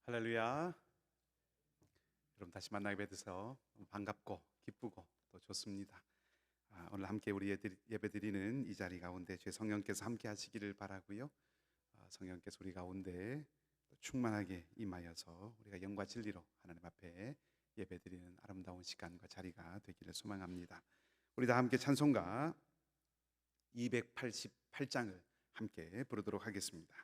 할렐루야. 여러분 다시 만나게 돼서 반갑고 기쁘고 또 좋습니다. 오늘 함께 우리 예배드리는 이 자리 가운데 주의 성령께서 함께 하시기를 바라고요. 성령께서 우리 가운데 충만하게 임하여서 우리가 영과 진리로 하나님 앞에 예배드리는 아름다운 시간과 자리가 되기를 소망합니다. 우리 다 함께 찬송가 288장을 함께 부르도록 하겠습니다.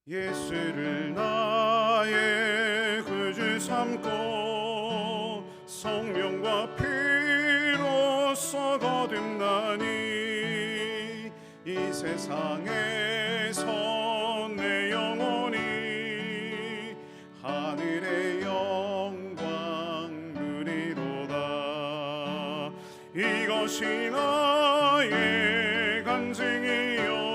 예수를 나의 구주 삼고 성령과 피로써 거듭나니 이 세상에서 내 영혼이 하늘의 영광 누리로다. 이것이 나의 간증이요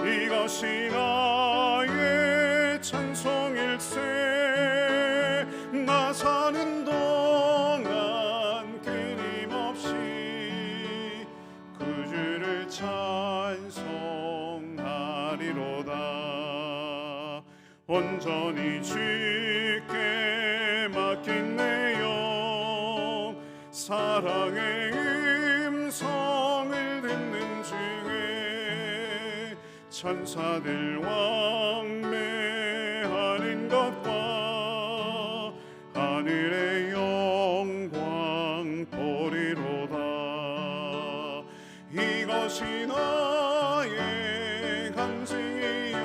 이것이 나의 찬송일세. 나 사는 동안 끊임없이 그 주를 찬송하리로다. 온전히 주께 맡긴 내 영 사랑의 음성을 듣는 중에 천사들 왕래하는 것과 하늘의 영광 보리로다. 이것이 나의 간증이요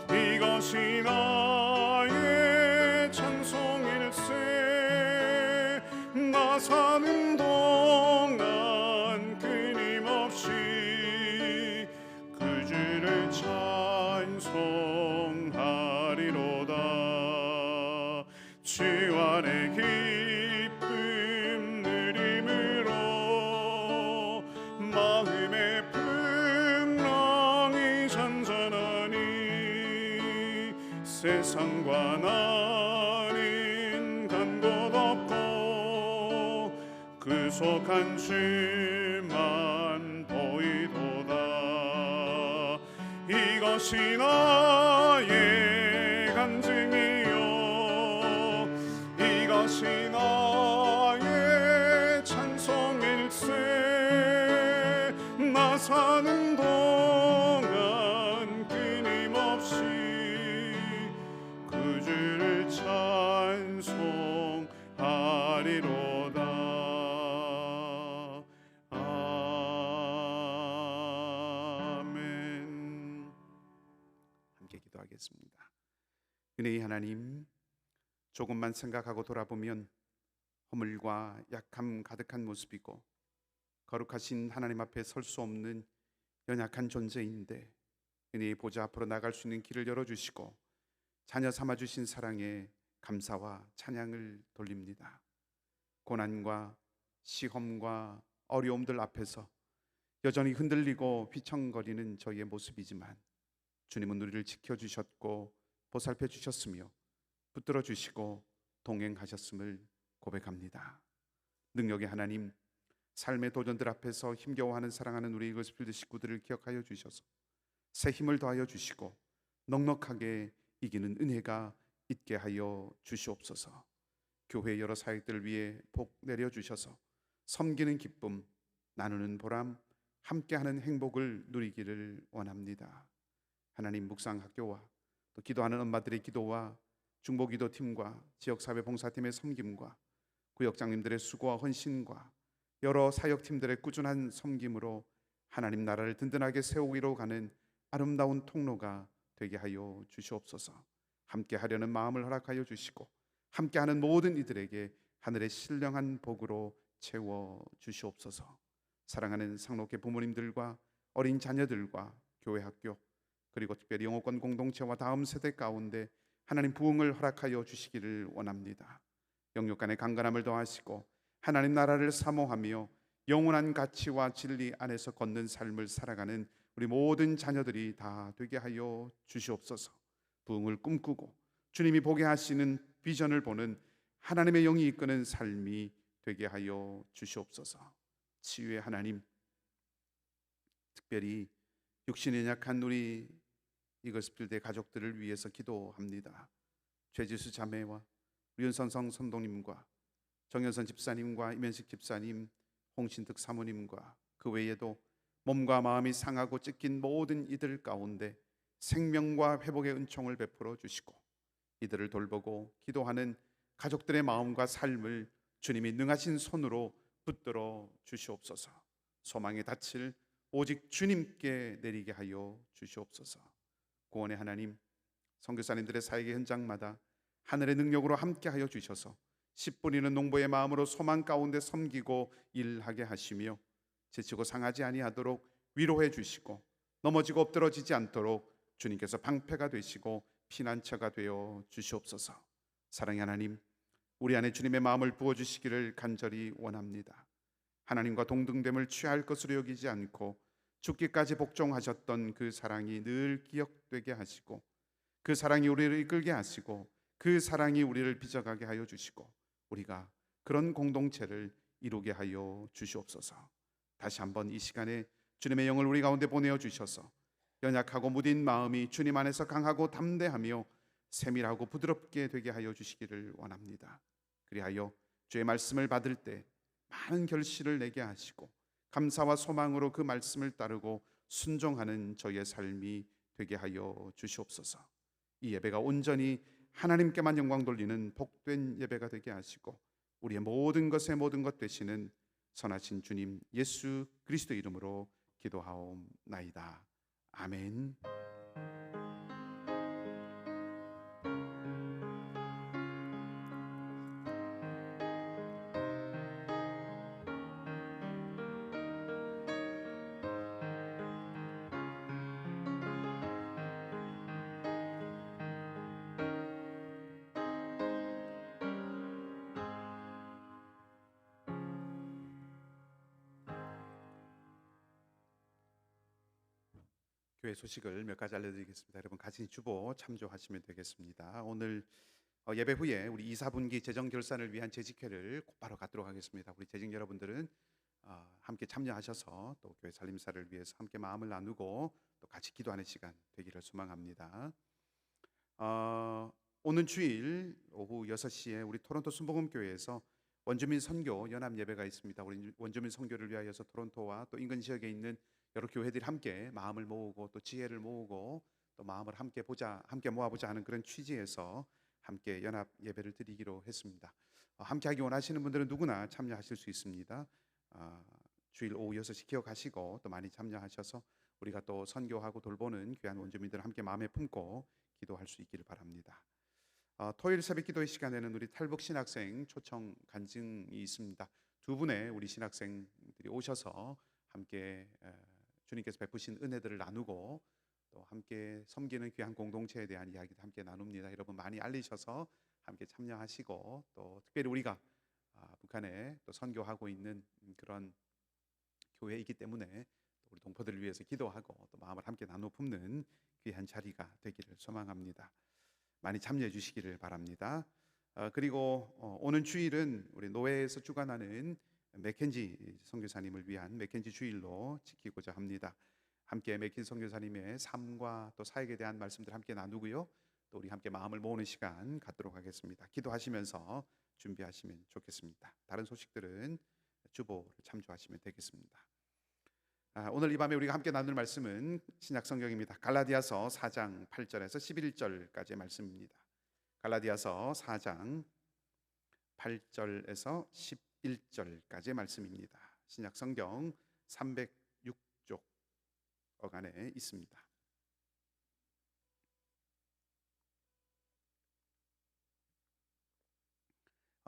이것이 나의 찬송일세. 나 사는 동안 끊임없이 그 주를 찬송하리로다. 주 안에 기쁨 누림으로 세상과 나는 간 곳 없고 그 속 한 줄만 보이도다. 이것이 나의 간증이요 이것이 나의 찬송일세. 나 사는 동안 끊임없이 그 주를 찬송하리로다. 아멘. 함께 기도하겠습니다. 은혜의 하나님, 조금만 생각하고 돌아보면 허물과 약함 가득한 모습이고 거룩하신 하나님 앞에 설 수 없는 연약한 존재인데 은혜의 보좌 앞으로 나갈 수 있는 길을 열어주시고 자녀 삼아주신 사랑에 감사와 찬양을 돌립니다. 고난과 시험과 어려움들 앞에서 여전히 흔들리고 휘청거리는 저희의 모습이지만 주님은 우리를 지켜주셨고 보살펴 주셨으며 붙들어 주시고 동행하셨음을 고백합니다. 능력의 하나님, 삶의 도전들 앞에서 힘겨워하는 사랑하는 우리 이글스필드 식구들을 기억하여 주셔서 새 힘을 더하여 주시고 넉넉하게 이기는 은혜가 있게 하여 주시옵소서. 교회 여러 사역들을 위해 복 내려주셔서 섬기는 기쁨, 나누는 보람, 함께하는 행복을 누리기를 원합니다. 하나님, 묵상학교와 또 기도하는 엄마들의 기도와 중보기도팀과 지역사회 봉사팀의 섬김과 구역장님들의 수고와 헌신과 여러 사역팀들의 꾸준한 섬김으로 하나님 나라를 든든하게 세우기로 가는 아름다운 통로가 되게 하여 주시옵소서. 함께 하려는 마음을 허락하여 주시고 함께하는 모든 이들에게 하늘의 신령한 복으로 채워 주시옵소서. 사랑하는 상록회 부모님들과 어린 자녀들과 교회 학교 그리고 특별히 영어권 공동체와 다음 세대 가운데 하나님 부흥을 허락하여 주시기를 원합니다. 영육 간의 강건함을 더하시고 하나님 나라를 사모하며 영원한 가치와 진리 안에서 걷는 삶을 살아가는 우리 모든 자녀들이 다 되게 하여 주시옵소서. 부흥을 꿈꾸고 주님이 보게 하시는 비전을 보는 하나님의 영이 이끄는 삶이 되게 하여 주시옵소서. 치유의 하나님, 특별히 육신이 약한 우리 이글스필드의 가족들을 위해서 기도합니다. 최지수 자매와 류현선성 선동님과 정현선 집사님과 이면식 집사님, 홍신득 사모님과 그 외에도 몸과 마음이 상하고 찢긴 모든 이들 가운데 생명과 회복의 은총을 베풀어 주시고 이들을 돌보고 기도하는 가족들의 마음과 삶을 주님이 능하신 손으로 붙들어 주시옵소서. 소망의 닻을 오직 주님께 내리게 하여 주시옵소서. 구원의 하나님, 선교사님들의 사역의 현장마다 하늘의 능력으로 함께하여 주셔서 씨 뿌리는 농부의 마음으로 소망 가운데 섬기고 일하게 하시며 지치고 상하지 아니하도록 위로해 주시고 넘어지고 엎드러지지 않도록 주님께서 방패가 되시고 피난처가 되어 주시옵소서. 사랑의 하나님, 우리 안에 주님의 마음을 부어주시기를 간절히 원합니다. 하나님과 동등됨을 취할 것으로 여기지 않고 죽기까지 복종하셨던 그 사랑이 늘 기억되게 하시고 그 사랑이 우리를 이끌게 하시고 그 사랑이 우리를 빚어가게 하여 주시고 우리가 그런 공동체를 이루게 하여 주시옵소서. 다시 한번 이 시간에 주님의 영을 우리 가운데 보내어 주셔서 연약하고 무딘 마음이 주님 안에서 강하고 담대하며 세밀하고 부드럽게 되게 하여 주시기를 원합니다. 그리하여 주의 말씀을 받을 때 많은 결실을 내게 하시고 감사와 소망으로 그 말씀을 따르고 순종하는 저희의 삶이 되게 하여 주시옵소서. 이 예배가 온전히 하나님께만 영광 돌리는 복된 예배가 되게 하시고 우리의 모든 것의 모든 것 되시는 선하신 주님 예수 그리스도 이름으로 기도하옵나이다. 아멘. 교회 소식을 몇 가지 알려드리겠습니다. 여러분 같이 주보 참조하시면 되겠습니다. 오늘 예배 후에 우리 2, 4분기 재정 결산을 위한 재직회를 곧바로 갖도록 하겠습니다. 우리 재직 여러분들은 함께 참여하셔서 또 교회 살림살을 위해서 함께 마음을 나누고 또 같이 기도하는 시간 되기를 소망합니다. 오는 주일 오후 6시에 우리 토론토 순복음교회에서 원주민 선교 연합 예배가 있습니다. 우리 원주민 선교를 위하여서 토론토와 또 인근 지역에 있는 여러 교회들이 함께 마음을 모으고 또 지혜를 모으고 또 마음을 함께 모아보자 하는 그런 취지에서 함께 연합 예배를 드리기로 했습니다. 함께 하기 원하시는 분들은 누구나 참여하실 수 있습니다. 주일 오후 6시 기억하시고 또 많이 참여하셔서 우리가 또 선교하고 돌보는 귀한 원주민들 함께 마음에 품고 기도할 수 있기를 바랍니다. 토요일 새벽 기도의 시간에는 우리 탈북 신학생 초청 간증이 있습니다. 두 분의 우리 신학생들이 오셔서 함께 주님께서 베푸신 은혜들을 나누고 또 함께 섬기는 귀한 공동체에 대한 이야기도 함께 나눕니다. 여러분 많이 알리셔서 함께 참여하시고 또 특별히 우리가 북한에 또 선교하고 있는 그런 교회이기 때문에 우리 동포들을 위해서 기도하고 또 마음을 함께 나눠 품는 귀한 자리가 되기를 소망합니다. 많이 참여해 주시기를 바랍니다. 그리고 오는 주일은 우리 노회에서 주관하는 맥켄지 선교사님을 위한 맥켄지 주일로 지키고자 합니다. 함께 맥켄지 선교사님의 삶과 또 사역에 대한 말씀들 함께 나누고요. 또 우리 함께 마음을 모으는 시간 갖도록 하겠습니다. 기도하시면서 준비하시면 좋겠습니다. 다른 소식들은 주보를 참조하시면 되겠습니다. 오늘 이 밤에 우리가 함께 나눌 말씀은 신약 성경입니다. 갈라디아서 4장 8절에서 11절까지의 말씀입니다. 갈라디아서 4장 8절에서 11절까지의 말씀입니다. 신약 성경 306쪽 어간에 있습니다.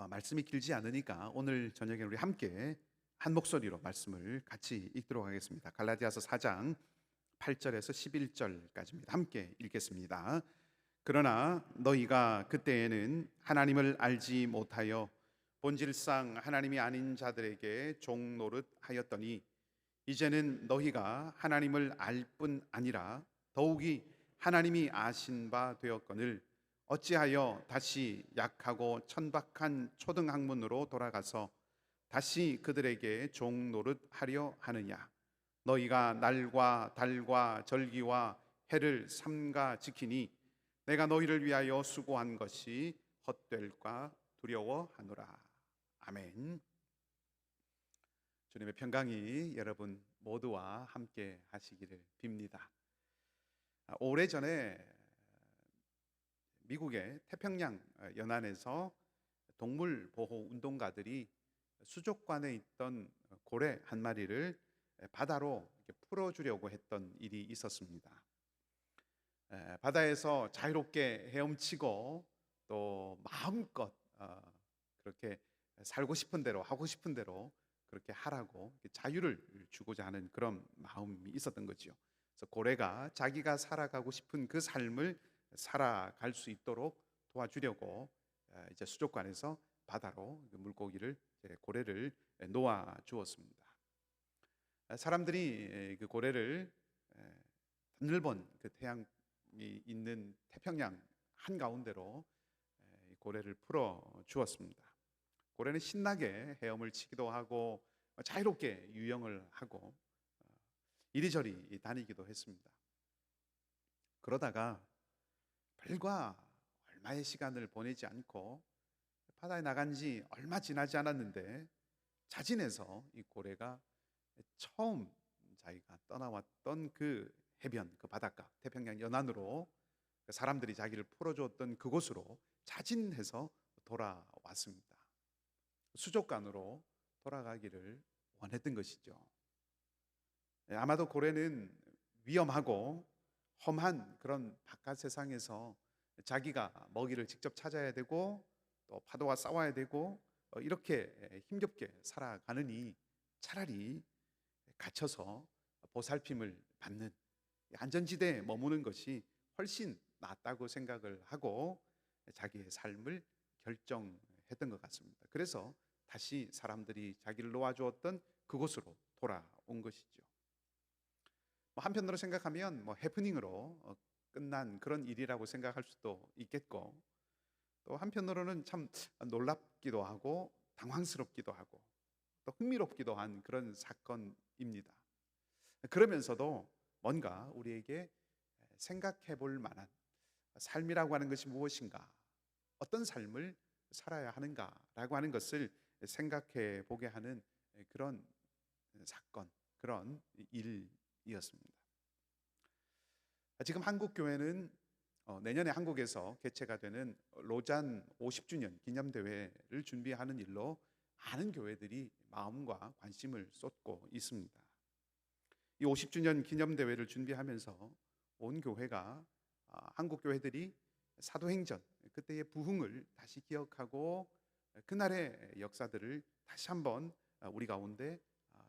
말씀이 길지 않으니까 오늘 저녁에 우리 함께 한 목소리로 말씀을 같이 읽도록 하겠습니다. 갈라디아서 4장 8절에서 11절까지입니다. 함께 읽겠습니다. 그러나 너희가 그때에는 하나님을 알지 못하여 본질상 하나님이 아닌 자들에게 종 노릇하였더니 이제는 너희가 하나님을 알 뿐 아니라 더욱이 하나님이 아신 바 되었거늘 어찌하여 다시 약하고 천박한 초등학문으로 돌아가서 다시 그들에게 종 노릇하려 하느냐. 너희가 날과 달과 절기와 해를 삼가 지키니 내가 너희를 위하여 수고한 것이 헛될까 두려워하노라. 아멘. 주님의 평강이 여러분 모두와 함께 하시기를 빕니다. 오래전에 미국의 태평양 연안에서 동물 보호 운동가들이 수족관에 있던 고래 한 마리를 바다로 풀어주려고 했던 일이 있었습니다. 바다에서 자유롭게 헤엄치고 또 마음껏 그렇게 살고 싶은 대로 하고 싶은 대로 그렇게 하라고 자유를 주고자 하는 그런 마음이 있었던 거죠. 그래서 고래가 자기가 살아가고 싶은 그 삶을 살아갈 수 있도록 도와주려고 이제 수족관에서 바다로 물고기를 고래를 놓아 주었습니다. 사람들이 그 고래를 넓은 그 태양이 있는 태평양 한가운데로 고래를 풀어 주었습니다. 고래는 신나게 헤엄을 치기도 하고 자유롭게 유영을 하고 이리저리 다니기도 했습니다. 그러다가 불과 얼마의 시간을 보내지 않고 바다에 나간 지 얼마 지나지 않았는데 자진해서 이 고래가 처음 자기가 떠나왔던 그 해변, 그 바닷가, 태평양 연안으로 사람들이 자기를 풀어주었던 그곳으로 자진해서 돌아왔습니다. 수족관으로 돌아가기를 원했던 것이죠. 아마도 고래는 위험하고 험한 그런 바깥 세상에서 자기가 먹이를 직접 찾아야 되고 또 파도와 싸워야 되고 이렇게 힘겹게 살아가느니 차라리 갇혀서 보살핌을 받는 안전지대에 머무는 것이 훨씬 낫다고 생각을 하고 자기의 삶을 결정했던 것 같습니다. 그래서 다시 사람들이 자기를 놓아주었던 그곳으로 돌아온 것이죠. 한편으로 생각하면 해프닝으로 끝난 그런 일이라고 생각할 수도 있겠고, 또 한편으로는 참 놀랍기도 하고 당황스럽기도 하고 또 흥미롭기도 한 그런 사건입니다. 그러면서도 뭔가 우리에게 생각해 볼 만한 삶이라고 하는 것이 무엇인가, 어떤 삶을 살아야 하는가라고 하는 것을 생각해 보게 하는 그런 사건, 그런 일이었습니다. 지금 한국 교회는 내년에 한국에서 개최가 되는 로잔 50주년 기념대회를 준비하는 일로 많은 교회들이 마음과 관심을 쏟고 있습니다. 이 50주년 기념대회를 준비하면서 온 교회가 한국 교회들이 사도행전 그때의 부흥을 다시 기억하고 그날의 역사들을 다시 한번 우리 가운데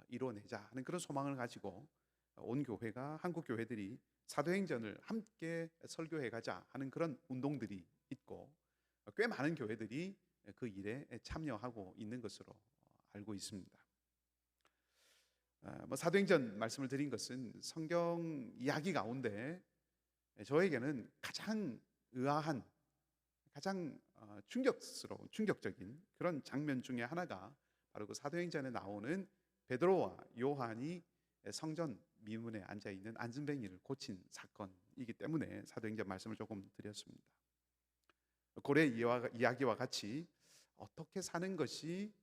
이뤄내자 하는 그런 소망을 가지고 온 교회가, 한국 교회들이 사도행전을 함께 설교해 가자 하는 그런 운동들이 있고, 꽤 많은 교회들이 그 일에 참여하고 있는 것으로 알고 있습니다. 사도행전 말씀을 드린 것은 성경 이야기 가운데 저에게는 가장 의아한, 가장 충격적인 그런 장면 중에 하나가 바로 그 사도행전에 나오는 베드로와 요한이 성전 미문에 앉아 있는 안진뱅이를 고친 사건이기 때문에 사도행전 말씀을 조금 드렸습니다. 고래 이야기와 같이 어떻게 사는 것이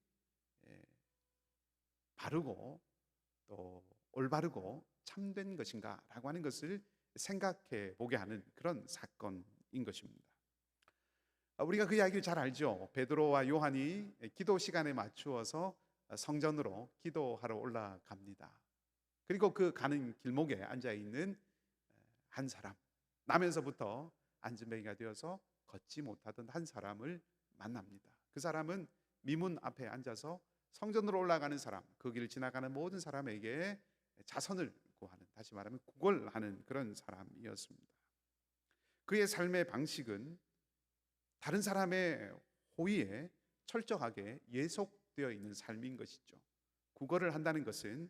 바르고 또 올바르고 참된 것인가라고 하는 것을 생각해 보게 하는 그런 사건인 것입니다. 우리가 그 이야기를 잘 알죠. 베드로와 요한이 기도 시간에 맞추어서 성전으로 기도하러 올라갑니다. 그리고 그 가는 길목에 앉아 있는 한 사람, 나면서부터 안진뱅이가 되어서 걷지 못하던 한 사람을 만납니다. 그 사람은 미문 앞에 앉아서 성전으로 올라가는 사람, 그 길을 지나가는 모든 사람에게 자선을 구하는, 다시 말하면 구걸하는 그런 사람이었습니다. 그의 삶의 방식은 다른 사람의 호의에 철저하게 예속되어 있는 삶인 것이죠. 구걸을 한다는 것은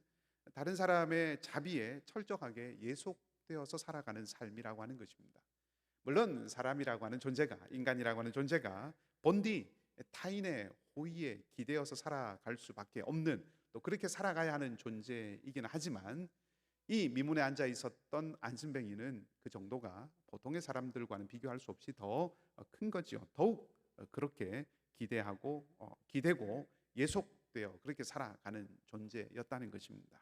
다른 사람의 자비에 철저하게 예속되어서 살아가는 삶이라고 하는 것입니다. 물론 사람이라고 하는 존재가, 인간이라고 하는 존재가 본디 타인의 호의에 기대어서 살아갈 수밖에 없는, 또 그렇게 살아가야 하는 존재이긴 하지만 이 미문에 앉아 있었던 안진뱅이는 그 정도가 보통의 사람들과는 비교할 수 없이 더 큰 거지요. 더욱 그렇게 기대고 예속되어 그렇게 살아가는 존재였다는 것입니다.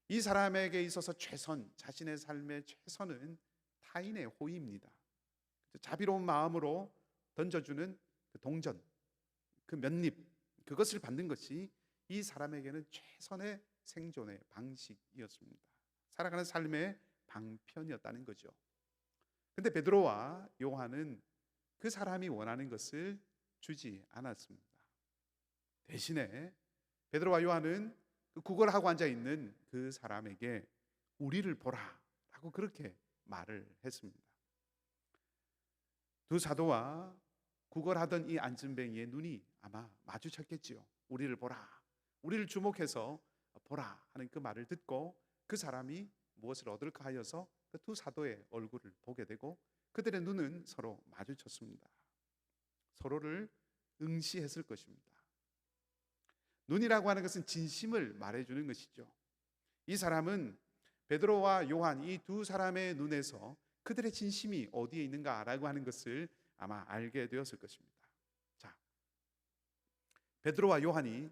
이 사람에게 있어서 최선, 자신의 삶의 최선은 타인의 호의입니다. 자비로운 마음으로 던져주는 그 동전, 그 면립, 그것을 받는 것이 이 사람에게는 최선의 생존의 방식이었습니다. 살아가는 삶의 방편이었다는 거죠. 근데 베드로와 요한은 그 사람이 원하는 것을 주지 않았습니다. 대신에 베드로와 요한은 그 구걸하고 앉아 있는 그 사람에게 우리를 보라라고 그렇게 말을 했습니다. 두 사도와 구걸하던 이 안진뱅이의 눈이 아마 마주쳤겠지요. 우리를 보라, 우리를 주목해서 보라 하는 그 말을 듣고 그 사람이 무엇을 얻을까 하여서 그 두 사도의 얼굴을 보게 되고 그들의 눈은 서로 마주쳤습니다. 서로를 응시했을 것입니다. 눈이라고 하는 것은 진심을 말해주는 것이죠. 이 사람은 베드로와 요한, 이 두 사람의 눈에서 그들의 진심이 어디에 있는가라고 하는 것을 아마 알게 되었을 것입니다. 자, 베드로와 요한이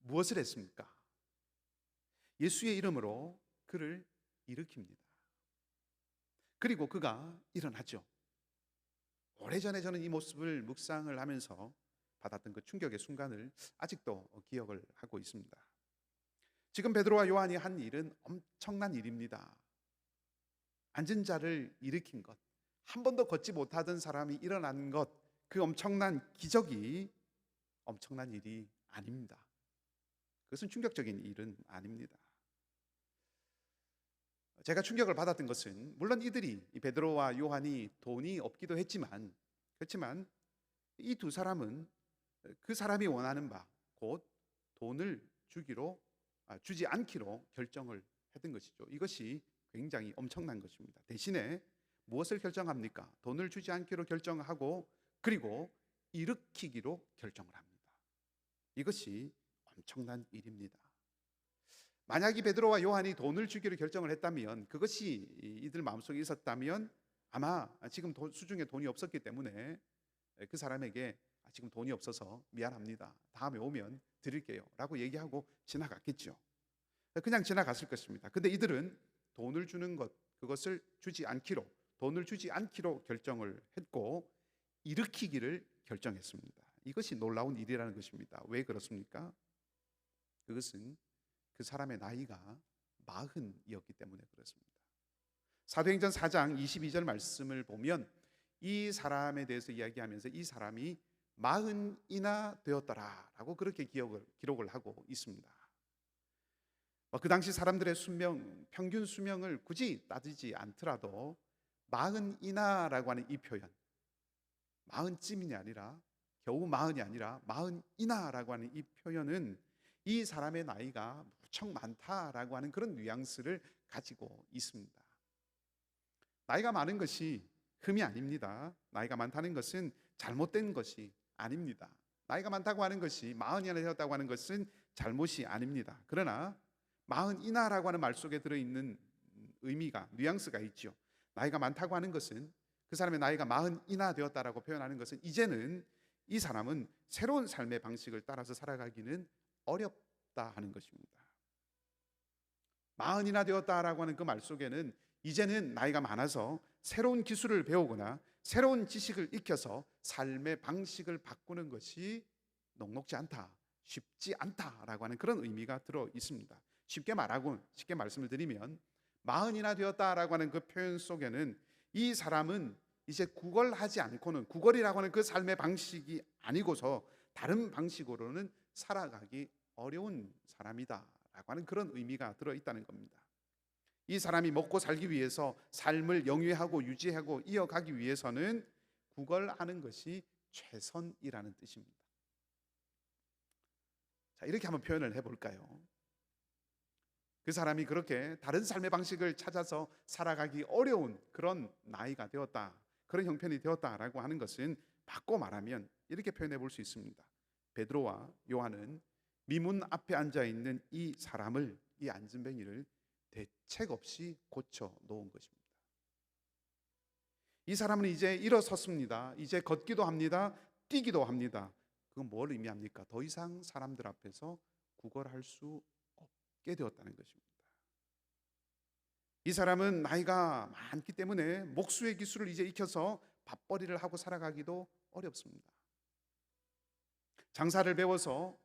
무엇을 했습니까? 예수의 이름으로 그를 일으킵니다. 그리고 그가 일어나죠. 오래전에 저는 이 모습을 묵상을 하면서 받았던 그 충격의 순간을 아직도 기억을 하고 있습니다. 지금 베드로와 요한이 한 일은 엄청난 일입니다. 앉은 자를 일으킨 것, 한 번도 걷지 못하던 사람이 일어난 것, 그 엄청난 기적이 엄청난 일이 아닙니다. 그것은 충격적인 일은 아닙니다. 제가 충격을 받았던 것은 물론 이들이, 이 베드로와 요한이 돈이 없기도 했지만, 그렇지만 이 두 사람은 그 사람이 원하는 바, 곧 돈을 주지 않기로 결정을 했던 것이죠. 이것이 굉장히 엄청난 것입니다. 대신에 무엇을 결정합니까? 돈을 주지 않기로 결정하고 그리고 일으키기로 결정을 합니다. 이것이 엄청난 일입니다. 만약 이 베드로와 요한이 돈을 주기로 결정을 했다면, 그것이 이들 마음속에 있었다면 아마 지금 수중에 돈이 없었기 때문에 그 사람에게 지금 돈이 없어서 미안합니다, 다음에 오면 드릴게요 라고 얘기하고 지나갔겠죠. 그냥 지나갔을 것입니다. 근데 이들은 돈을 주는 것, 그것을 주지 않기로, 돈을 주지 않기로 결정을 했고 일으키기를 결정했습니다. 이것이 놀라운 일이라는 것입니다. 왜 그렇습니까? 그것은 그 사람의 나이가 40이었기 때문에 그렇습니다. 사도행전 4장 22절 말씀을 보면 이 사람에 대해서 이야기하면서 이 사람이 40이나 되었더라라고 그렇게 기록을 하고 있습니다. 그 당시 사람들의 수명, 평균 수명을 굳이 따지지 않더라도 40이나라고 하는 이 표현, 40쯤이 아니라 겨우 40이 아니라 40이나라고 하는 이 표현은 이 사람의 나이가 무척 많다라고 하는 그런 뉘앙스를 가지고 있습니다. 나이가 많은 것이 흠이 아닙니다. 나이가 많다는 것은 잘못된 것이 아닙니다. 나이가 많다고 하는 것이 40이나 되었다고 하는 것은 잘못이 아닙니다. 그러나 40이나라고 하는 말 속에 들어있는 의미가, 뉘앙스가 있죠. 나이가 많다고 하는 것은, 그 사람의 나이가 40이나 되었다라고 표현하는 것은 이제는 이 사람은 새로운 삶의 방식을 따라서 살아가기는 어렵다 하는 것입니다. 40이나 되었다라고 하는 그 말 속에는 이제는 나이가 많아서 새로운 기술을 배우거나 새로운 지식을 익혀서 삶의 방식을 바꾸는 것이 녹록지 않다, 쉽지 않다라고 하는 그런 의미가 들어 있습니다. 쉽게 말씀을 드리면 40이나 되었다라고 하는 그 표현 속에는 이 사람은 이제 구걸하지 않고는, 구걸이라고 하는 그 삶의 방식이 아니고서 다른 방식으로는 살아가기 어려운 사람이다라고 하는 그런 의미가 들어있다는 겁니다. 이 사람이 먹고 살기 위해서 삶을 영위하고 유지하고 이어가기 위해서는 구걸하는 것이 최선이라는 뜻입니다. 자, 이렇게 한번 표현을 해볼까요? 그 사람이 그렇게 다른 삶의 방식을 찾아서 살아가기 어려운 그런 나이가 되었다, 그런 형편이 되었다라고 하는 것은 바꿔 말하면 이렇게 표현해 볼 수 있습니다. 베드로와 요한은 미문 앞에 앉아 있는 이 사람을, 이 안진뱅이를 대책 없이 고쳐 놓은 것입니다. 이 사람은 이제 일어섰습니다. 이제 걷기도 합니다. 뛰기도 합니다. 그건 뭘 의미합니까? 더 이상 사람들 앞에서 구걸할 수 없게 되었다는 것입니다. 이 사람은 나이가 많기 때문에 목수의 기술을 이제 익혀서 밥벌이를 하고 살아가기도 어렵습니다. 장사를 배워서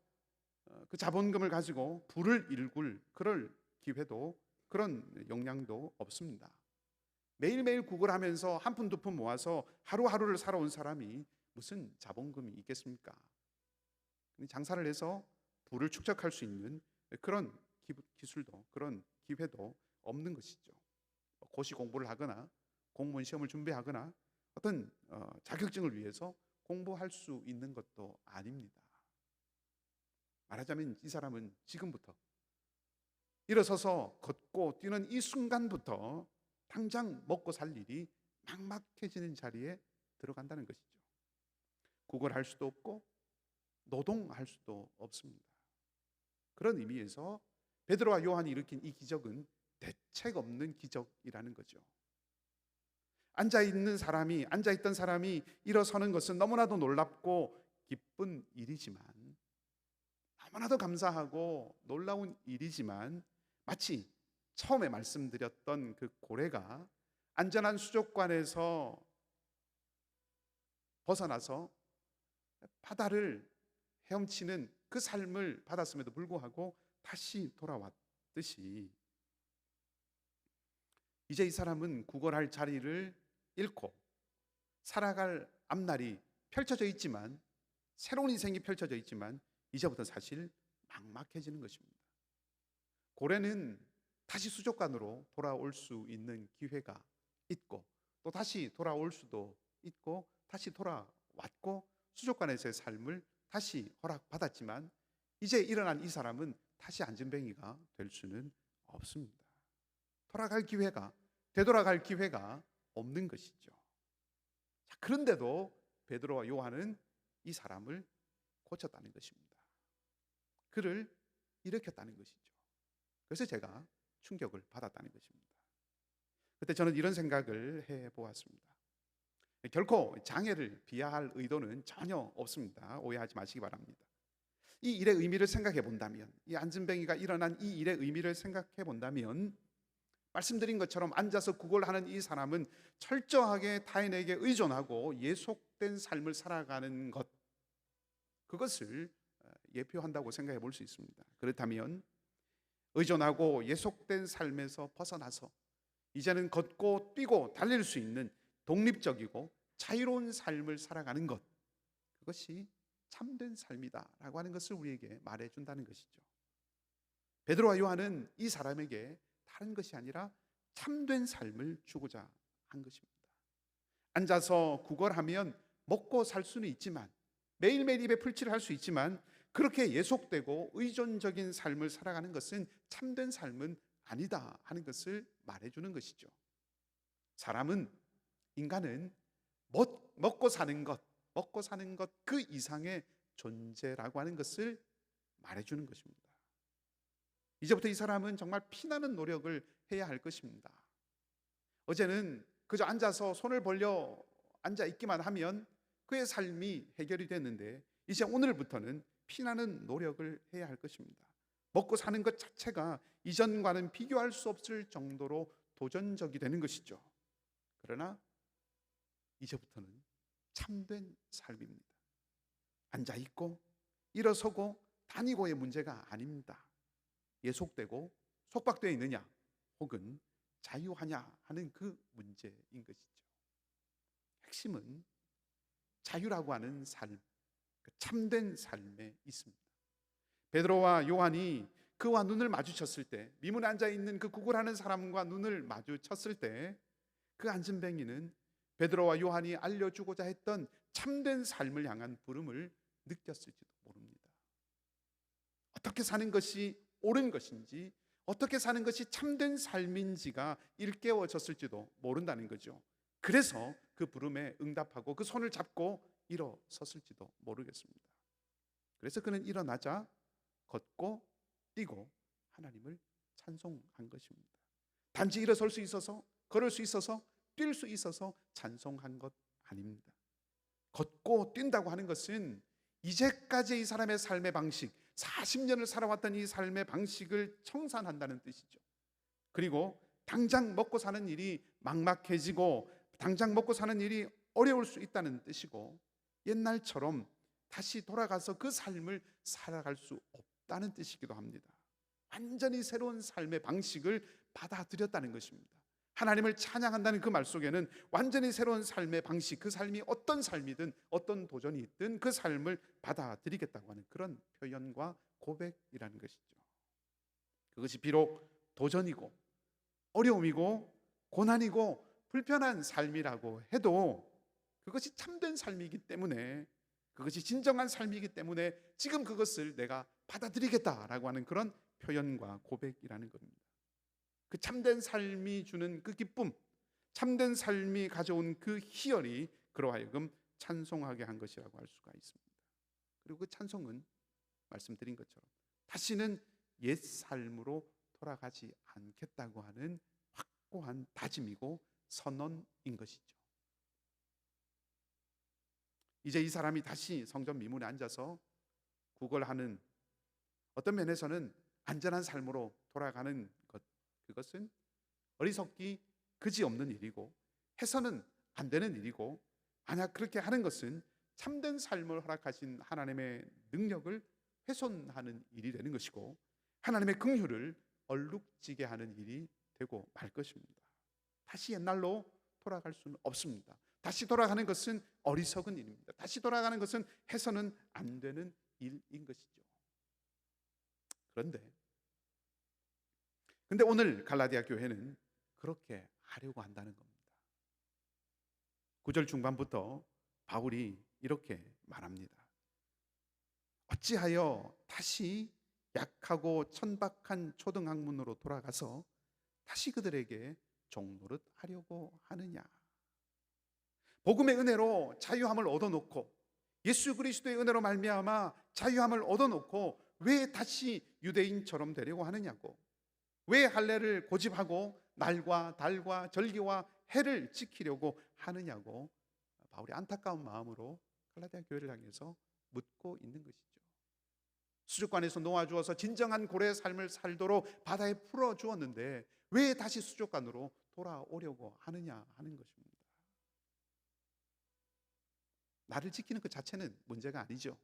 그 자본금을 가지고 부를 일굴 그럴 기회도, 그런 역량도 없습니다. 매일매일 구걸하면서 한 푼 두 푼 모아서 하루하루를 살아온 사람이 무슨 자본금이 있겠습니까? 장사를 해서 부를 축적할 수 있는 그런 기술도, 그런 기회도 없는 것이죠. 고시 공부를 하거나 공무원 시험을 준비하거나 어떤 자격증을 위해서 공부할 수 있는 것도 아닙니다. 말하자면 이 사람은 지금부터 일어서서 걷고 뛰는 이 순간부터 당장 먹고 살 일이 막막해지는 자리에 들어간다는 것이죠. 구걸할 수도 없고 노동할 수도 없습니다. 그런 의미에서 베드로와 요한이 일으킨 이 기적은 대책 없는 기적이라는 거죠. 앉아있던 사람이 일어서는 것은 너무나도 놀랍고 기쁜 일이지만, 너무나도 감사하고 놀라운 일이지만, 마치 처음에 말씀드렸던 그 고래가 안전한 수족관에서 벗어나서 바다를 헤엄치는 그 삶을 받았음에도 불구하고 다시 돌아왔듯이, 이제 이 사람은 구걸할 자리를 잃고 살아갈 앞날이 펼쳐져 있지만, 새로운 인생이 펼쳐져 있지만 이제부터 사실 막막해지는 것입니다. 고래는 다시 수족관으로 돌아올 수 있는 기회가 있고, 또 다시 돌아올 수도 있고, 다시 돌아왔고 수족관에서의 삶을 다시 허락받았지만, 이제 일어난 이 사람은 다시 안진뱅이가 될 수는 없습니다. 되돌아갈 기회가 없는 것이죠. 자, 그런데도 베드로와 요한은 이 사람을 고쳤다는 것입니다. 그를 일으켰다는 것이죠. 그래서 제가 충격을 받았다는 것입니다. 그때 저는 이런 생각을 해보았습니다. 결코 장애를 비하할 의도는 전혀 없습니다. 오해하지 마시기 바랍니다. 이 일의 의미를 생각해 본다면, 이 안진뱅이가 일어난 이 일의 의미를 생각해 본다면, 말씀드린 것처럼 앉아서 구걸하는 이 사람은 철저하게 타인에게 의존하고 예속된 삶을 살아가는 것, 그것을 예표한다고 생각해 볼 수 있습니다. 그렇다면 의존하고 예속된 삶에서 벗어나서 이제는 걷고 뛰고 달릴 수 있는 독립적이고 자유로운 삶을 살아가는 것, 그것이 참된 삶이다라고 하는 것을 우리에게 말해준다는 것이죠. 베드로와 요한은 이 사람에게 다른 것이 아니라 참된 삶을 주고자 한 것입니다. 앉아서 구걸하면 먹고 살 수는 있지만, 매일매일 입에 풀칠을 할 수 있지만, 그렇게 예속되고 의존적인 삶을 살아가는 것은 참된 삶은 아니다 하는 것을 말해주는 것이죠. 인간은 먹고 사는 것 그 이상의 존재라고 하는 것을 말해주는 것입니다. 이제부터 이 사람은 정말 피나는 노력을 해야 할 것입니다. 어제는 그저 앉아서 손을 벌려 앉아 있기만 하면 그의 삶이 해결이 됐는데, 이제 오늘부터는 피나는 노력을 해야 할 것입니다. 먹고 사는 것 자체가 이전과는 비교할 수 없을 정도로 도전적이 되는 것이죠. 그러나 이제부터는 참된 삶입니다. 앉아 있고 일어서고 다니고의 문제가 아닙니다. 예속되고 속박되어 있느냐 혹은 자유하냐 하는 그 문제인 것이죠. 핵심은 자유라고 하는 삶, 참된 삶에 있습니다. 베드로와 요한이 그와 눈을 마주쳤을 때, 미문에 앉아 있는 그 구걸하는 사람과 눈을 마주쳤을 때, 그 안진뱅이는 베드로와 요한이 알려주고자 했던 참된 삶을 향한 부름을 느꼈을지도 모릅니다. 어떻게 사는 것이 옳은 것인지, 어떻게 사는 것이 참된 삶인지가 일깨워졌을지도 모른다는 거죠. 그래서 그 부름에 응답하고 그 손을 잡고 일어섰을지도 모르겠습니다. 그래서 그는 일어나자 걷고 뛰고 하나님을 찬송한 것입니다. 단지 일어설 수 있어서, 걸을 수 있어서, 뛸 수 있어서 찬송한 것 아닙니다. 걷고 뛴다고 하는 것은 이제까지 이 사람의 삶의 방식, 40년을 살아왔던 이 삶의 방식을 청산한다는 뜻이죠. 그리고 당장 먹고 사는 일이 막막해지고 당장 먹고 사는 일이 어려울 수 있다는 뜻이고, 옛날처럼 다시 돌아가서 그 삶을 살아갈 수 없다는 뜻이기도 합니다. 완전히 새로운 삶의 방식을 받아들였다는 것입니다. 하나님을 찬양한다는 그 말 속에는 완전히 새로운 삶의 방식, 그 삶이 어떤 삶이든 어떤 도전이 있든 그 삶을 받아들이겠다고 하는 그런 표현과 고백이라는 것이죠. 그것이 비록 도전이고 어려움이고 고난이고 불편한 삶이라고 해도 그것이 참된 삶이기 때문에, 그것이 진정한 삶이기 때문에 지금 그것을 내가 받아들이겠다라고 하는 그런 표현과 고백이라는 겁니다. 그 참된 삶이 주는 그 기쁨, 참된 삶이 가져온 그 희열이 그로 하여금 찬송하게 한 것이라고 할 수가 있습니다. 그리고 그 찬송은 말씀드린 것처럼 다시는 옛 삶으로 돌아가지 않겠다고 하는 확고한 다짐이고 선언인 것이죠. 이제 이 사람이 다시 성전 미문에 앉아서 구걸하는, 어떤 면에서는 안전한 삶으로 돌아가는 것, 그것은 어리석기 그지없는 일이고 해서는 안 되는 일이고, 만약 그렇게 하는 것은 참된 삶을 허락하신 하나님의 능력을 훼손하는 일이 되는 것이고 하나님의 긍휼을 얼룩지게 하는 일이 되고 말 것입니다. 다시 옛날로 돌아갈 수는 없습니다. 다시 돌아가는 것은 어리석은 일입니다. 다시 돌아가는 것은 해서는 안 되는 일인 것이죠. 근데 오늘 갈라디아 교회는 그렇게 하려고 한다는 겁니다. 9절 중반부터 바울이 이렇게 말합니다. 어찌하여 다시 약하고 천박한 초등학문으로 돌아가서 다시 그들에게 종노릇 하려고 하느냐? 복음의 은혜로 자유함을 얻어놓고 예수 그리스도의 은혜로 말미암아 자유함을 얻어놓고 왜 다시 유대인처럼 되려고 하느냐고. 왜 할례를 고집하고 날과 달과 절기와 해를 지키려고 하느냐고 바울이 안타까운 마음으로 갈라디아 교회를 향해서 묻고 있는 것이죠. 수족관에서 놓아주어서 진정한 고래의 삶을 살도록 바다에 풀어주었는데 왜 다시 수족관으로 돌아오려고 하느냐 하는 것입니다. 나를 지키는 것 자체는 문제가 아니죠.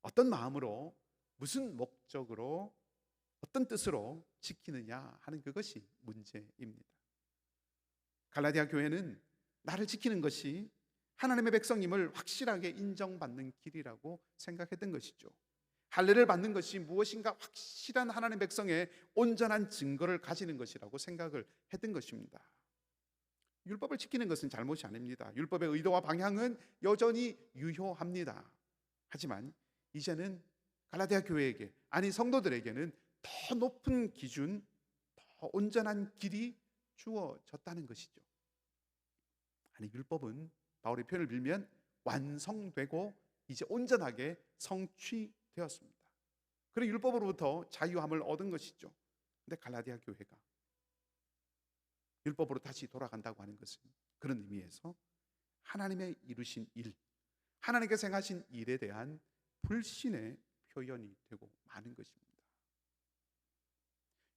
어떤 마음으로 무슨 목적으로 어떤 뜻으로 지키느냐 하는 그것이 문제입니다. 갈라디아 교회는 나를 지키는 것이 하나님의 백성임을 확실하게 인정받는 길이라고 생각했던 것이죠. 할례를 받는 것이 무엇인가 확실한 하나님의 백성의 온전한 증거를 가지는 것이라고 생각을 했던 것입니다. 율법을 지키는 것은 잘못이 아닙니다. 율법의 의도와 방향은 여전히 유효합니다. 하지만 이제는 갈라디아 교회에게, 아니 성도들에게는 더 높은 기준, 더 온전한 길이 주어졌다는 것이죠. 아니 율법은 바울의 표현을 빌면 완성되고 이제 온전하게 성취되었습니다. 그리고 율법으로부터 자유함을 얻은 것이죠. 근데 갈라디아 교회가 율법으로 다시 돌아간다고 하는 것은 그런 의미에서 하나님의 이루신 일, 하나님께서 행하신 일에 대한 불신의 표현이 되고 마는 것입니다.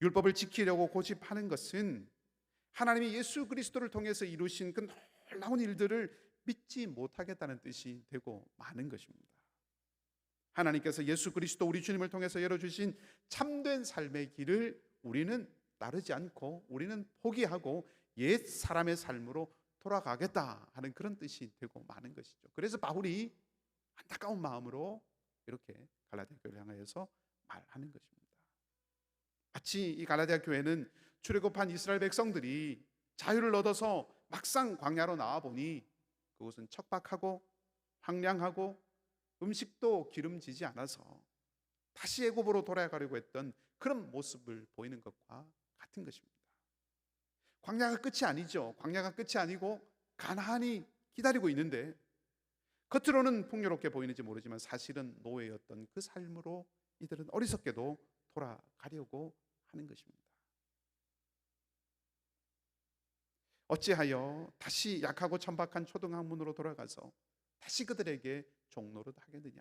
율법을 지키려고 고집하는 것은 하나님이 예수 그리스도를 통해서 이루신 그 놀라운 일들을 믿지 못하겠다는 뜻이 되고 마는 것입니다. 하나님께서 예수 그리스도 우리 주님을 통해서 열어주신 참된 삶의 길을 우리는 따르지 않고 우리는 포기하고 옛 사람의 삶으로 돌아가겠다 하는 그런 뜻이 되고 마는 것이죠. 그래서 바울이 안타까운 마음으로 이렇게 갈라디아 교회를 향하여서 말하는 것입니다. 마치 이 갈라디아 교회는 출애굽한 이스라엘 백성들이 자유를 얻어서 막상 광야로 나와 보니 그곳은 척박하고 황량하고 음식도 기름지지 않아서 다시 애굽으로 돌아가려고 했던 그런 모습을 보이는 것과 같은 것입니다. 광야가 끝이 아니죠. 광야가 끝이 아니고 가나안이 기다리고 있는데 겉으로는 풍요롭게 보이는지 모르지만 사실은 노예였던 그 삶으로 이들은 어리석게도 돌아가려고 하는 것입니다. 어찌하여 다시 약하고 천박한 초등학문으로 돌아가서 다시 그들에게 종노릇 하겠느냐.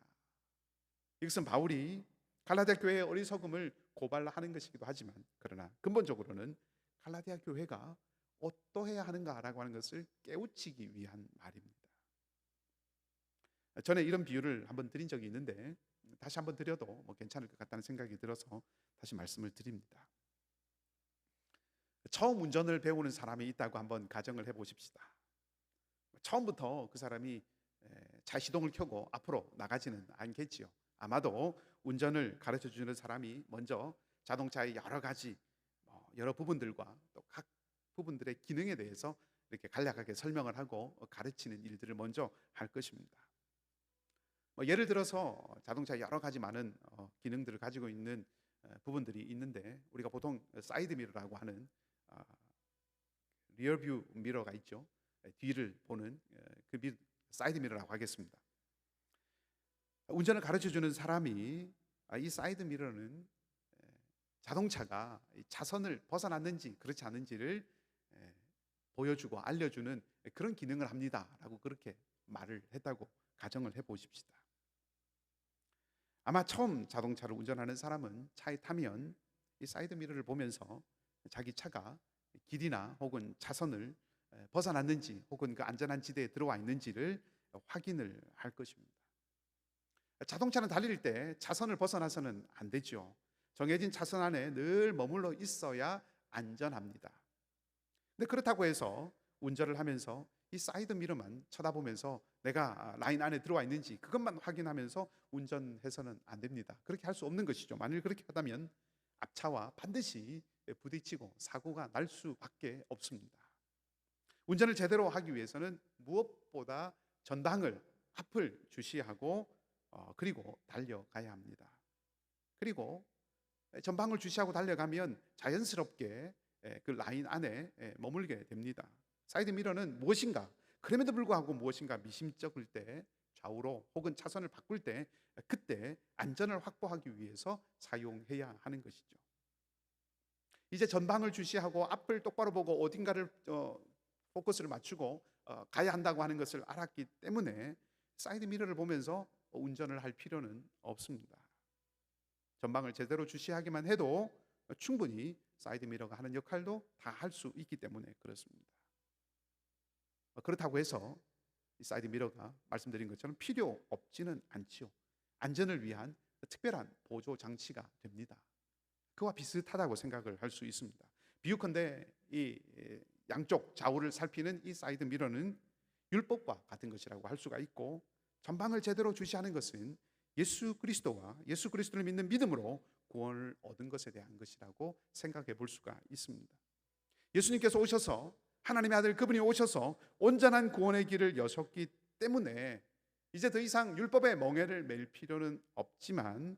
이것은 바울이 갈라디아 교회의 어리석음을 고발하는 것이기도 하지만 그러나 근본적으로는 갈라디아 교회가 어떠해야 하는가라고 하는 것을 깨우치기 위한 말입니다. 전에 이런 비유를 한번 드린 적이 있는데 다시 한번 드려도 괜찮을 것 같다는 생각이 들어서 다시 말씀을 드립니다. 처음 운전을 배우는 사람이 있다고 한번 가정을 해보십시다. 처음부터 그 사람이 차 시동을 켜고 앞으로 나가지는 않겠지요. 아마도 운전을 가르쳐주는 사람이 먼저 자동차의 여러 가지 여러 부분들과 또 각 부분들의 기능에 대해서 이렇게 간략하게 설명을 하고 가르치는 일들을 먼저 할 것입니다. 예를 들어서 자동차에 여러 가지 많은 기능들을 가지고 있는 부분들이 있는데 우리가 보통 사이드 미러라고 하는 리어뷰 미러가 있죠. 뒤를 보는 그 사이드 미러라고 하겠습니다. 운전을 가르쳐주는 사람이 이 사이드 미러는 자동차가 차선을 벗어났는지 그렇지 않은지를 보여주고 알려주는 그런 기능을 합니다라고 그렇게 말을 했다고 가정을 해보십시다. 아마 처음 자동차를 운전하는 사람은 차에 타면 이 사이드 미러를 보면서 자기 차가 길이나 혹은 차선을 벗어났는지 혹은 그 안전한 지대에 들어와 있는지를 확인을 할 것입니다. 자동차는 달릴 때 차선을 벗어나서는 안 되죠. 정해진 차선 안에 늘 머물러 있어야 안전합니다. 근데 그렇다고 해서 운전을 하면서 이 사이드 미러만 쳐다보면서 내가 라인 안에 들어와 있는지 그것만 확인하면서 운전해서는 안 됩니다. 그렇게 할 수 없는 것이죠. 만일 그렇게 하다면 앞차와 반드시 부딪히고 사고가 날 수밖에 없습니다. 운전을 제대로 하기 위해서는 무엇보다 전방을 앞을 주시하고 그리고 달려가야 합니다. 그리고 전방을 주시하고 달려가면 자연스럽게 그 라인 안에 머물게 됩니다. 사이드 미러는 무엇인가? 그럼에도 불구하고 무엇인가 미심쩍을 때, 좌우로 혹은 차선을 바꿀 때, 그때 안전을 확보하기 위해서 사용해야 하는 것이죠. 이제 전방을 주시하고 앞을 똑바로 보고 어딘가를 포커스를 맞추고 가야 한다고 하는 것을 알았기 때문에 사이드 미러를 보면서 운전을 할 필요는 없습니다. 전방을 제대로 주시하기만 해도 충분히 사이드 미러가 하는 역할도 다 할 수 있기 때문에 그렇습니다. 그렇다고 해서 이 사이드 미러가 말씀드린 것처럼 필요 없지는 않지요. 안전을 위한 특별한 보조 장치가 됩니다. 그와 비슷하다고 생각을 할 수 있습니다. 비유컨대 이 양쪽 좌우를 살피는 이 사이드 미러는 율법과 같은 것이라고 할 수가 있고, 전방을 제대로 주시하는 것은 예수 그리스도와 예수 그리스도를 믿는 믿음으로 구원을 얻은 것에 대한 것이라고 생각해 볼 수가 있습니다. 예수님께서 오셔서, 하나님의 아들 그분이 오셔서 온전한 구원의 길을 여셨기 때문에 이제 더 이상 율법의 멍에를 맬 필요는 없지만,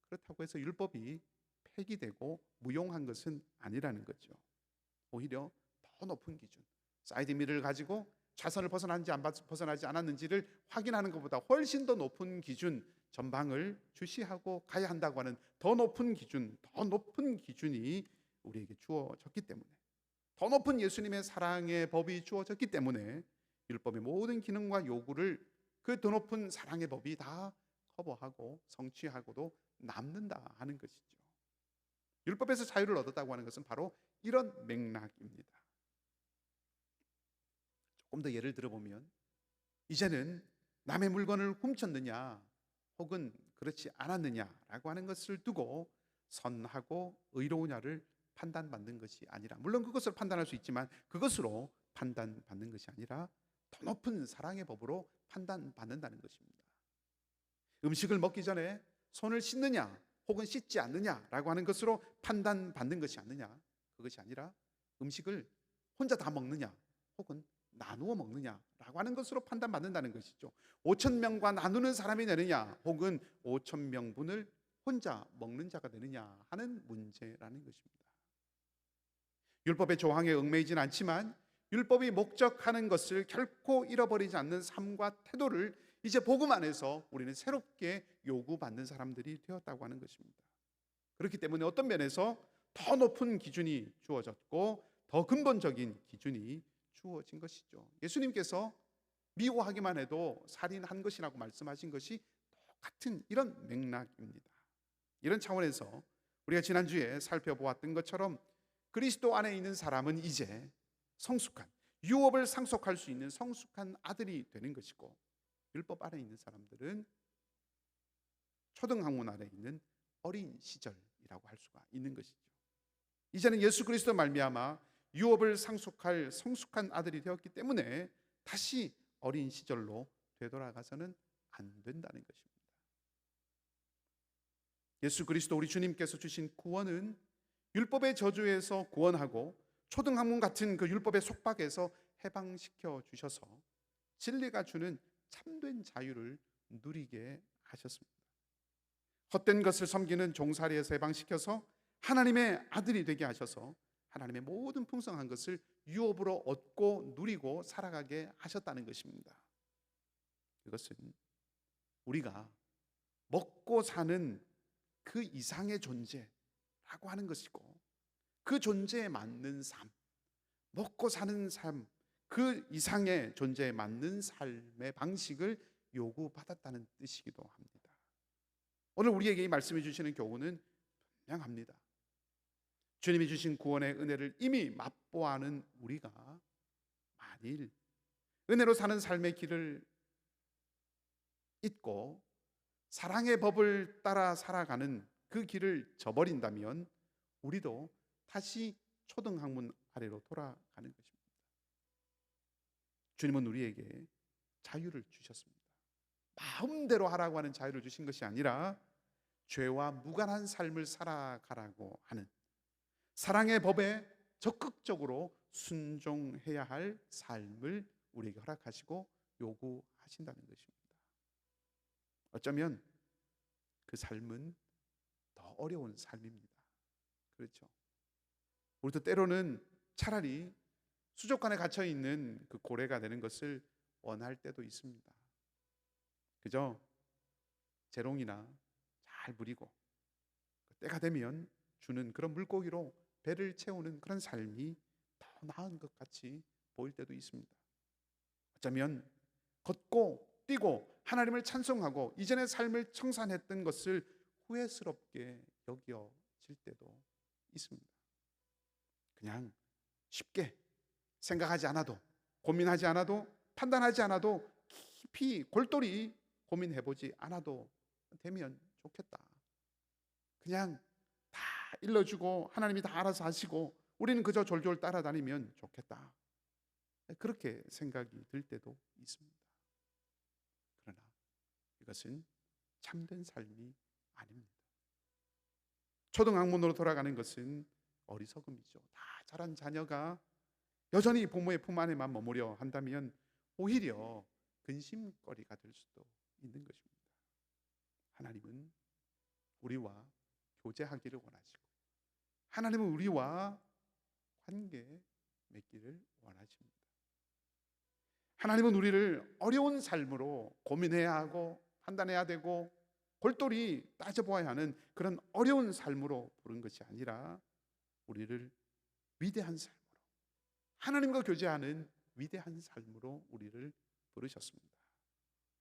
그렇다고 해서 율법이 폐기되고 무용한 것은 아니라는 거죠. 오히려 더 높은 기준, 사이드 미러를 가지고 차선을 벗어나는지 안 벗어나지 않았는지를 확인하는 것보다 훨씬 더 높은 기준, 전방을 주시하고 가야 한다고 하는 더 높은 기준이 우리에게 주어졌기 때문에, 더 높은 예수님의 사랑의 법이 주어졌기 때문에 율법의 모든 기능과 요구를 그 더 높은 사랑의 법이 다 커버하고 성취하고도 남는다 하는 것이죠. 율법에서 자유를 얻었다고 하는 것은 바로 이런 맥락입니다. 조금 더 예를 들어보면, 이제는 남의 물건을 훔쳤느냐 혹은 그렇지 않았느냐라고 하는 것을 두고 선하고 의로우냐를 판단받는 것이 아니라, 물론 그것을 판단할 수 있지만 그것으로 판단받는 것이 아니라 더 높은 사랑의 법으로 판단받는다는 것입니다. 음식을 먹기 전에 손을 씻느냐 혹은 씻지 않느냐라고 하는 것으로 판단받는 것이 아니냐, 그것이 아니라 음식을 혼자 다 먹느냐 혹은 나누어 먹느냐라고 하는 것으로 판단받는다는 것이죠. 5천 명과 나누는 사람이 되느냐 혹은 5천 명분을 혼자 먹는 자가 되느냐 하는 문제라는 것입니다. 율법의 조항에 얽매이진 않지만 율법이 목적하는 것을 결코 잃어버리지 않는 삶과 태도를 이제 복음 안에서 우리는 새롭게 요구받는 사람들이 되었다고 하는 것입니다. 그렇기 때문에 어떤 면에서 더 높은 기준이 주어졌고 더 근본적인 기준이 주어진 것이죠. 예수님께서 미워하기만 해도 살인한 것이라고 말씀하신 것이 똑같은 이런 맥락입니다. 이런 차원에서 우리가 지난주에 살펴보았던 것처럼 그리스도 안에 있는 사람은 이제 성숙한, 유업을 상속할 수 있는 성숙한 아들이 되는 것이고, 율법 안에 있는 사람들은 초등학문 안에 있는 어린 시절이라고 할 수가 있는 것이죠. 이제는 예수 그리스도 말미암아 유업을 상속할 성숙한 아들이 되었기 때문에 다시 어린 시절로 되돌아가서는 안 된다는 것입니다. 예수 그리스도 우리 주님께서 주신 구원은 율법의 저주에서 구원하고 초등학문 같은 그 율법의 속박에서 해방시켜 주셔서 진리가 주는 참된 자유를 누리게 하셨습니다. 헛된 것을 섬기는 종살이에서 해방시켜서 하나님의 아들이 되게 하셔서 하나님의 모든 풍성한 것을 유업으로 얻고 누리고 살아가게 하셨다는 것입니다. 이것은 우리가 먹고 사는 그 이상의 존재라고 하는 것이고, 그 존재에 맞는 삶, 먹고 사는 삶, 그 이상의 존재에 맞는 삶의 방식을 요구받았다는 뜻이기도 합니다. 오늘 우리에게 이 말씀해 주시는 교훈은 분명합니다. 주님이 주신 구원의 은혜를 이미 맛보아하는 우리가 만일 은혜로 사는 삶의 길을 잊고 사랑의 법을 따라 살아가는 그 길을 저버린다면 우리도 다시 초등학문 아래로 돌아가는 것입니다. 주님은 우리에게 자유를 주셨습니다. 마음대로 하라고 하는 자유를 주신 것이 아니라 죄와 무관한 삶을 살아가라고 하는, 사랑의 법에 적극적으로 순종해야 할 삶을 우리에게 허락하시고 요구하신다는 것입니다. 어쩌면 그 삶은 더 어려운 삶입니다. 그렇죠? 우리도 때로는 차라리 수족관에 갇혀 있는 그 고래가 되는 것을 원할 때도 있습니다. 그죠? 재롱이나 잘 부리고 때가 되면 주는 그런 물고기로 배를 채우는 그런 삶이 더 나은 것 같이 보일 때도 있습니다. 어쩌면 걷고 뛰고 하나님을 찬송하고 이전의 삶을 청산했던 것을 후회스럽게 여겨질 때도 있습니다. 그냥 쉽게 생각하지 않아도, 고민하지 않아도, 판단하지 않아도, 깊이 골똘히 고민해보지 않아도 되면 좋겠다. 그냥 다 일러주고 하나님이 다 알아서 하시고 우리는 그저 졸졸 따라다니면 좋겠다. 그렇게 생각이 들 때도 있습니다. 그러나 이것은 참된 삶이 아닙니다. 초등학문으로 돌아가는 것은 어리석음이죠. 다 자란 자녀가 여전히 부모의 품 안에만 머무려 한다면 오히려 근심거리가 될 수도 있는 것입니다. 하나님은 우리와 교제하기를 원하시고 하나님은 우리와 관계 맺기를 원하십니다. 하나님은 우리를 어려운 삶으로 고민해야 하고 판단해야 되고 골똘히 따져보아야 하는 그런 어려운 삶으로 부른 것이 아니라 우리를 위대한 삶으로, 하나님과 교제하는 위대한 삶으로 우리를 부르셨습니다.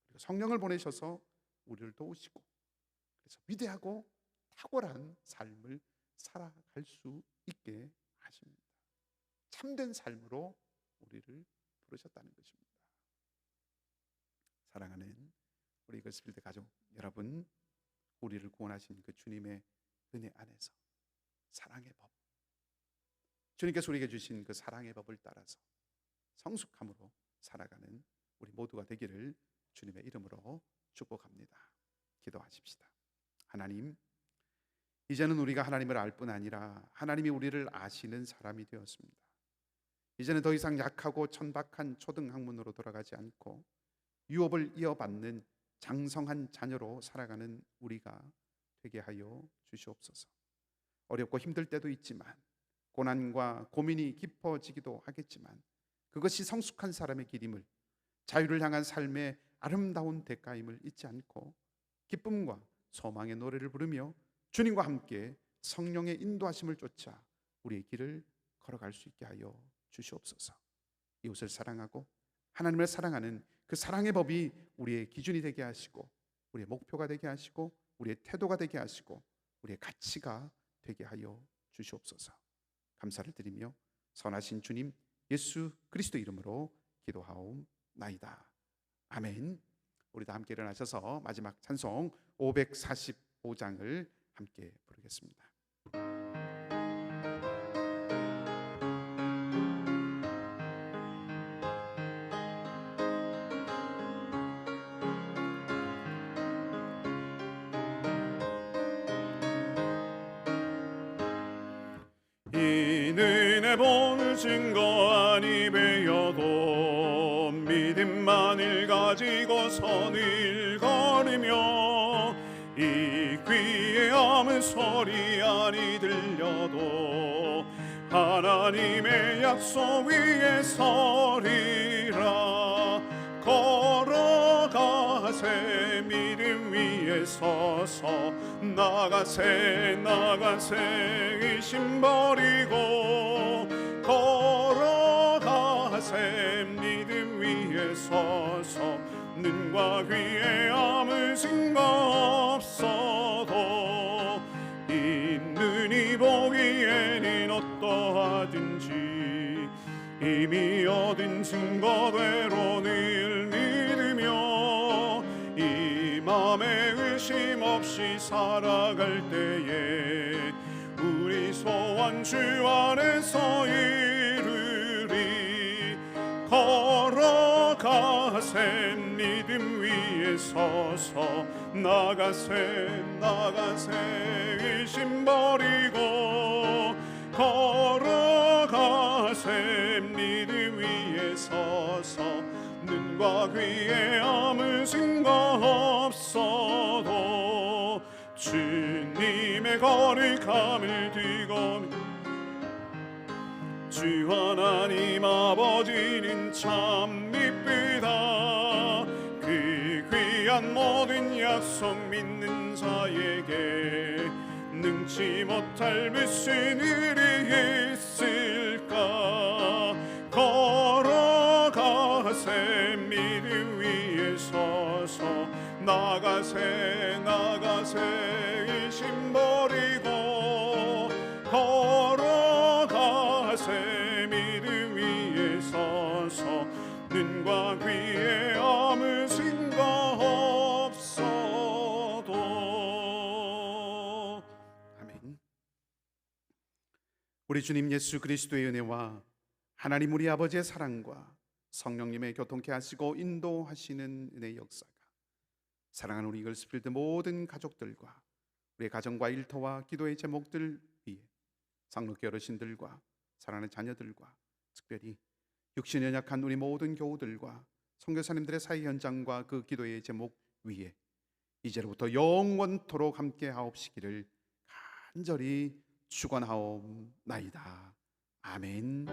그리고 성령을 보내셔서 우리를 도우시고 그래서 위대하고 탁월한 삶을 살아갈 수 있게 하십니다. 참된 삶으로 우리를 부르셨다는 것입니다. 사랑하는 우리 거스필드 가족 여러분, 우리를 구원하신 그 주님의 은혜 안에서 사랑의 법, 주님께서 우리에게 주신 그 사랑의 법을 따라서 성숙함으로 살아가는 우리 모두가 되기를 주님의 이름으로 축복합니다. 기도하십시다. 하나님, 이제는 우리가 하나님을 알 뿐 아니라 하나님이 우리를 아시는 사람이 되었습니다. 이제는 더 이상 약하고 천박한 초등학문으로 돌아가지 않고 유업을 이어받는 장성한 자녀로 살아가는 우리가 되게 하여 주시옵소서. 어렵고 힘들 때도 있지만 고난과 고민이 깊어지기도 하겠지만 그것이 성숙한 사람의 길임을, 자유를 향한 삶의 아름다운 대가임을 잊지 않고 기쁨과 소망의 노래를 부르며 주님과 함께 성령의 인도하심을 쫓아 우리의 길을 걸어갈 수 있게 하여 주시옵소서. 이웃을 사랑하고 하나님을 사랑하는 그 사랑의 법이 우리의 기준이 되게 하시고 우리의 목표가 되게 하시고 우리의 태도가 되게 하시고 우리의 가치가 되게 하여 주시옵소서. 감사를 드리며 선하신 주님 예수 그리스도 이름으로 기도하옵나이다. 아멘. 우리 다 함께 일어나셔서 마지막 찬송 545장을 함께 부르겠습니다. 이는 해본 증거 아니 베어도 믿음만을 가지고 선을 걸으며 이 귀에 아무 소리 아니 들려도 하나님의 약속 위에 서리라. 걸어가세 믿음 위에 서서 나가세 의심 버리고 걸어가세 믿음 위에 서서 눈과 귀에 아무 증거 없어도 이 눈이 보기에는 어떠하든지 이미 얻은 증거대로 늘 믿으며 이 맘에 의심 없이 살아갈 때에 우리 소원 주 안에서 이루리. 걸어가세 믿음 위에 서서 나가세 의심 버리고 걸어가세 믿음 위에 서서 눈과 귀에 아무 증거 없어도 주님의 거룩함을 뛰고 주 하나님 아버지는 참 미쁘다. 그 귀한 모든 약속 믿는 자에게 능치 못할 무슨 일이 있을까. 걸어가세 미르 위에 서서 나가세 나가세 이심 버리고 걸어가세 미르 위에 서서 눈과 귀에 아무 생각 없어도. 아멘. 우리 주님 예수 그리스도의 은혜와 하나님 우리 아버지의 사랑과 성령님의 교통케 하시고 인도하시는 은혜의 역사가 사랑하는 우리 이글스필드 모든 가족들과 우리의 가정과 일터와 기도의 제목들 위에 상록교 어르신들과 사랑하는 자녀들과 특별히 육신 연약한 우리 모든 교우들과 선교사님들의 사회 현장과 그 기도의 제목 위에 이제로부터 영원토록 함께 하옵시기를 간절히 축원하옵나이다. 아멘.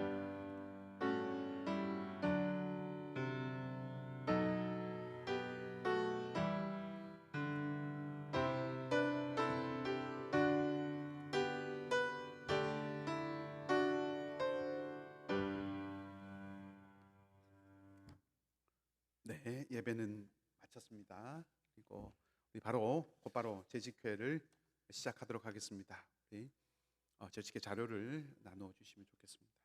네, 예배는 마쳤습니다. 그리고 우리 곧바로 재직회를 시작하도록 하겠습니다. 우리 재직회 자료를 나누어 주시면 좋겠습니다.